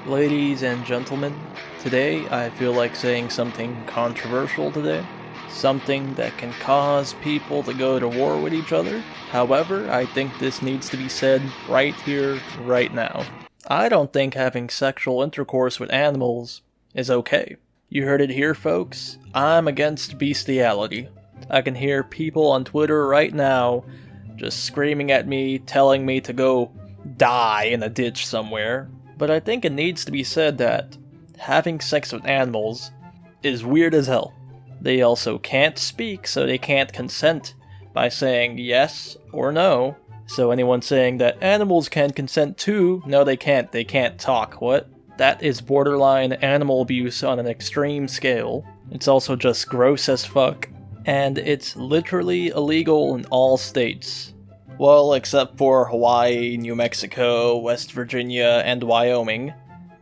Ladies and gentlemen, today I feel like saying something controversial today. Something that can cause people to go to war with each other. However, I think this needs to be said right here, right now. I don't think having sexual intercourse with animals is okay. You heard it here, folks. I'm against bestiality. I can hear people on Twitter right now just screaming at me, telling me to go die in a ditch somewhere. But I think it needs to be said that having sex with animals is weird as hell. They also can't speak, so they can't consent by saying yes or no. So anyone saying that animals can consent too, no they can't talk, what? That is borderline animal abuse on an extreme scale. It's also just gross as fuck. And it's literally illegal in all states. Well, except for Hawaii, New Mexico, West Virginia, and Wyoming.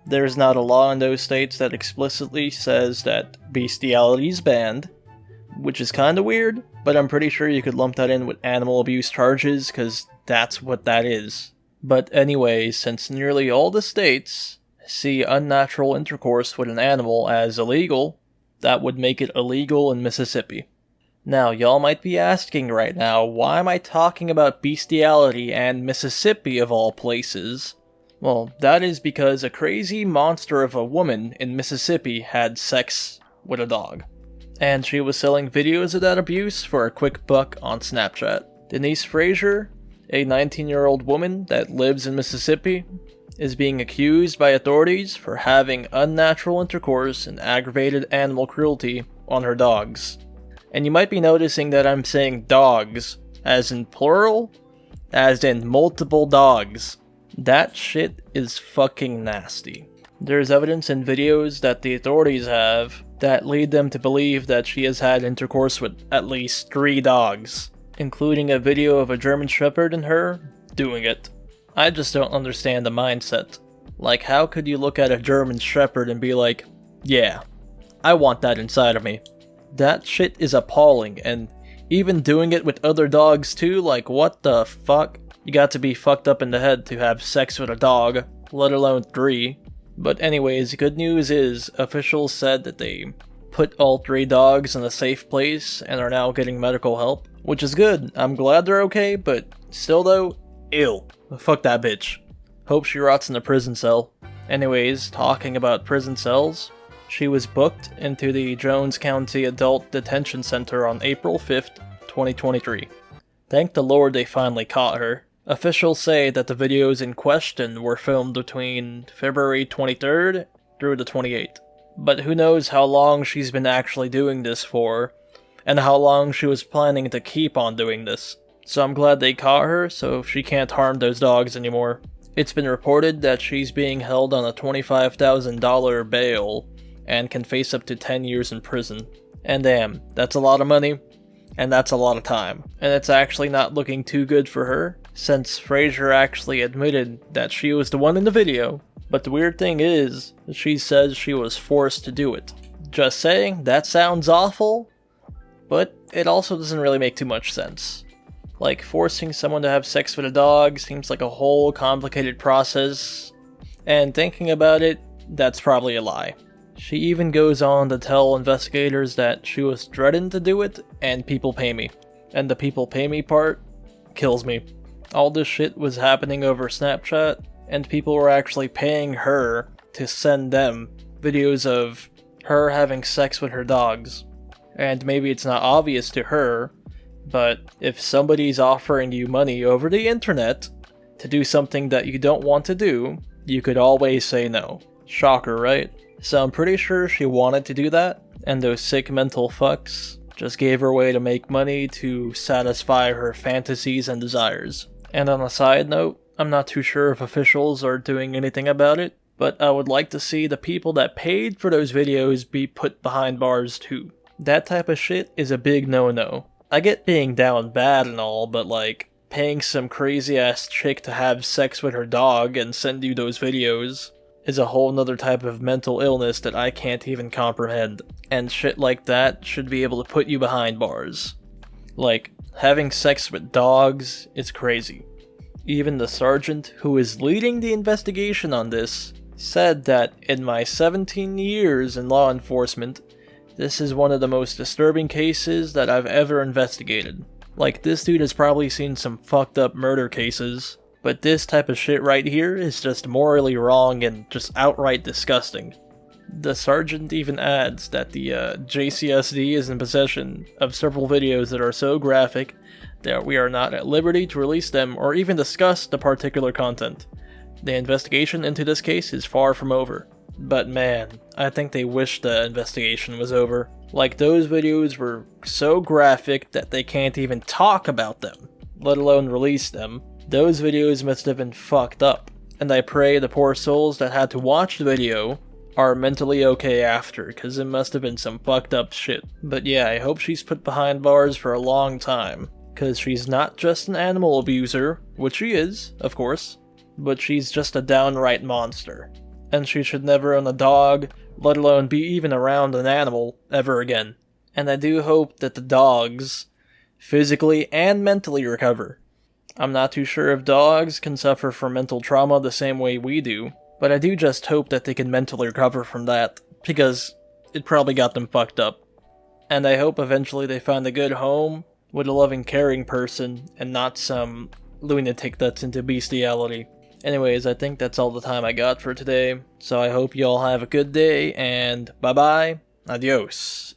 There's not a law in those states that explicitly says that bestiality is banned, which is kinda weird, but I'm pretty sure you could lump that in with animal abuse charges, cause that's what that is. But anyways, since nearly all the states see unnatural intercourse with an animal as illegal, that would make it illegal in Mississippi. Now, y'all might be asking right now, why am I talking about bestiality and Mississippi of all places? Well, that is because a crazy monster of a woman in Mississippi had sex with a dog. And she was selling videos of that abuse for a quick buck on Snapchat. Denise Frazier, a 19-year-old woman that lives in Mississippi, is being accused by authorities for having unnatural intercourse and aggravated animal cruelty on her dogs. And you might be noticing that I'm saying dogs, as in plural, as in multiple dogs. That shit is fucking nasty. There's evidence in videos that the authorities have that lead them to believe that she has had intercourse with at least 3 dogs, including a video of a German Shepherd and her doing it. I just don't understand the mindset. Like, how could you look at a German Shepherd and be like, yeah, I want that inside of me? That shit is appalling, and even doing it with other dogs too, like what the fuck? You got to be fucked up in the head to have sex with a dog, let alone 3. But anyways, good news is, officials said that they put all 3 dogs in a safe place and are now getting medical help, which is good. I'm glad they're okay, but still though, ew. Fuck that bitch. Hope she rots in a prison cell. Anyways, talking about prison cells, she was booked into the Jones County Adult Detention Center on April 5th, 2023. Thank the Lord they finally caught her. Officials say that the videos in question were filmed between February 23rd through the 28th. But who knows how long she's been actually doing this for, and how long she was planning to keep on doing this. So I'm glad they caught her, so she can't harm those dogs anymore. It's been reported that she's being held on a $25,000 bail, and can face up to 10 years in prison. And damn, that's a lot of money, and that's a lot of time. And it's actually not looking too good for her, since Frazier actually admitted that she was the one in the video. But the weird thing is, she says she was forced to do it. Just saying, that sounds awful, but it also doesn't really make too much sense. Like, forcing someone to have sex with a dog seems like a whole complicated process, and thinking about it, that's probably a lie. She even goes on to tell investigators that she was threatened to do it, and people pay me. And the people pay me part kills me. All this shit was happening over Snapchat, and people were actually paying her to send them videos of her having sex with her dogs. And maybe it's not obvious to her, but if somebody's offering you money over the internet to do something that you don't want to do, you could always say no. Shocker, right? So I'm pretty sure she wanted to do that, and those sick mental fucks just gave her a way to make money to satisfy her fantasies and desires. And on a side note, I'm not too sure if officials are doing anything about it, but I would like to see the people that paid for those videos be put behind bars too. That type of shit is a big no-no. I get being down bad and all, but like, paying some crazy ass chick to have sex with her dog and send you those videos is a whole nother type of mental illness that I can't even comprehend. And shit like that should be able to put you behind bars. Like, having sex with dogs is crazy. Even the sergeant who is leading the investigation on this said that in my 17 years in law enforcement, this is one of the most disturbing cases that I've ever investigated. Like, this dude has probably seen some fucked up murder cases, but this type of shit right here is just morally wrong and just outright disgusting. The sergeant even adds that the JCSD is in possession of several videos that are so graphic that we are not at liberty to release them or even discuss the particular content. The investigation into this case is far from over. But man, I think they wish the investigation was over. Like, those videos were so graphic that they can't even talk about them, let alone release them. Those videos must have been fucked up, and I pray the poor souls that had to watch the video are mentally okay after, because it must have been some fucked up shit. But yeah, I hope she's put behind bars for a long time, because she's not just an animal abuser, which she is, of course, but she's just a downright monster. And she should never own a dog, let alone be even around an animal, ever again. And I do hope that the dogs physically and mentally recover. I'm not too sure if dogs can suffer from mental trauma the same way we do, but I do just hope that they can mentally recover from that, because it probably got them fucked up. And I hope eventually they find a good home with a loving, caring person, and not some lunatic that's into bestiality. Anyways, I think that's all the time I got for today, so I hope you all have a good day, and bye-bye, adios.